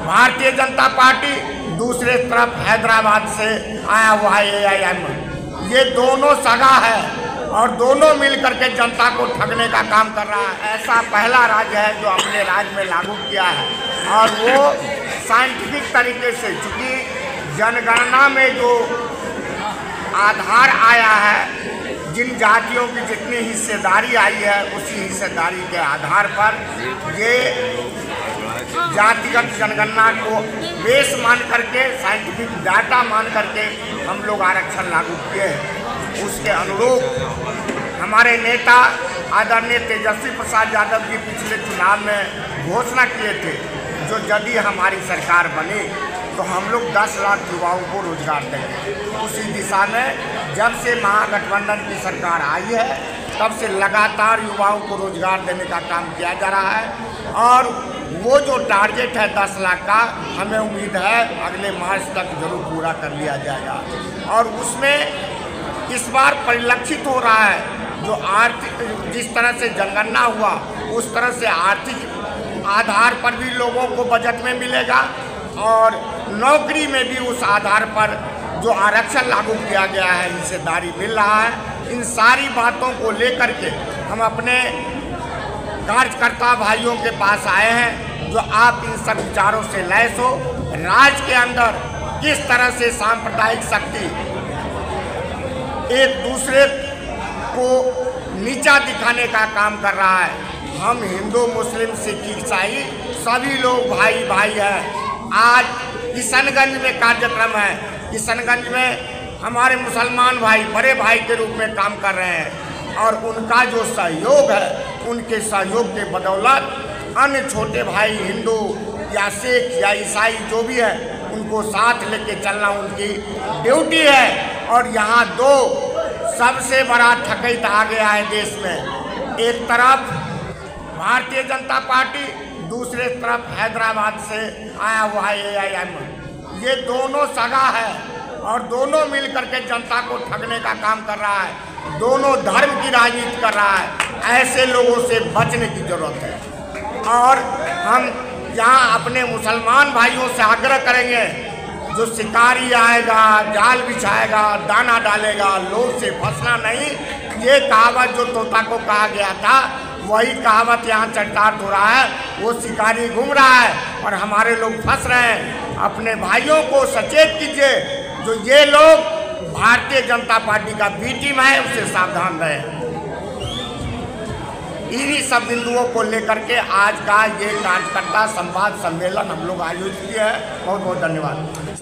Bharatiya Janata party, दूसरे तरफ हैदराबाद से आया हुआ AIM। ये दोनों सगा है और दोनों मिल करके जनता को ठगने का काम कर रहा है। ऐसा पहला राज्य है जो अपने राज्य में लागू किया है और वो साइंटिफिक तरीके से, चूँकि जनगणना में जो आधार आया है, जिन जातियों की जितनी हिस्सेदारी आई है उसी हिस्सेदारी के आधार पर ये जातिगत जनगणना को बेस मान करके, साइंटिफिक डाटा मान करके हम लोग आरक्षण लागू किए हैं। उसके अनुरूप हमारे नेता आदरणीय तेजस्वी प्रसाद यादव जी पिछले चुनाव में घोषणा किए थे, जो यदि हमारी सरकार बनी तो हम लोग 10 लाख युवाओं को रोजगार देंगे। उसी दिशा में जब से महागठबंधन की सरकार आई है तब से लगातार युवाओं को रोजगार देने का काम किया जा रहा है और वो जो टारगेट है 10 लाख का, हमें उम्मीद है अगले मार्च तक जरूर पूरा कर लिया जाएगा। और उसमें इस बार परिलक्षित हो रहा है जो आर्थिक, जिस तरह से जनगणना हुआ उस तरह से आर्थिक आधार पर भी लोगों को बजट में मिलेगा और नौकरी में भी उस आधार पर जो आरक्षण लागू किया गया है हिस्सेदारी मिल रहा है। इन सारी बातों को लेकर के हम अपने कार्यकर्ता भाइयों के पास आए हैं, जो आप इन सब विचारों से लैस हो। राज्य के अंदर किस तरह से सांप्रदायिक शक्ति एक दूसरे को नीचा दिखाने का काम कर रहा है। हम हिंदू, मुस्लिम, सिख, ईसाई सभी लोग भाई भाई हैं। आज किशनगंज में कार्यक्रम है, किशनगंज में हमारे मुसलमान भाई बड़े भाई के रूप में काम कर रहे हैं और उनका जो सहयोग है, उनके सहयोग के बदौलत अन्य छोटे भाई हिंदू या सिख या ईसाई जो भी है उनको साथ लेके चलना उनकी ड्यूटी है। और यहाँ दो सबसे बड़ा ठकैत आ गया है देश में, एक तरफ भारतीय जनता पार्टी, दूसरे तरफ हैदराबाद से आया हुआ AIM। ये दोनों सगा है और दोनों मिल करके जनता को ठगने का काम कर रहा है, दोनों धर्म की राजनीति कर रहा है। ऐसे लोगों से बचने की जरूरत है और हम यहाँ अपने मुसलमान भाइयों से आग्रह करेंगे, जो शिकारी आएगा, जाल बिछाएगा, दाना डालेगा, लोग से फंसना नहीं। ये कहावत जो तोता को कहा गया था, वही कहावत यहाँ चरितार्थ हो रहा है। वो शिकारी घूम रहा है और हमारे लोग फंस रहे हैं। अपने भाइयों को सचेत कीजिए, जो ये लोग भारतीय जनता पार्टी का बी टीम है, उससे सावधान रहें। इन्हीं सब बिंदुओं को लेकर के आज का ये कार्यकर्ता संवाद सम्मेलन हम लोग आयोजित किए हैं। बहुत बहुत धन्यवाद।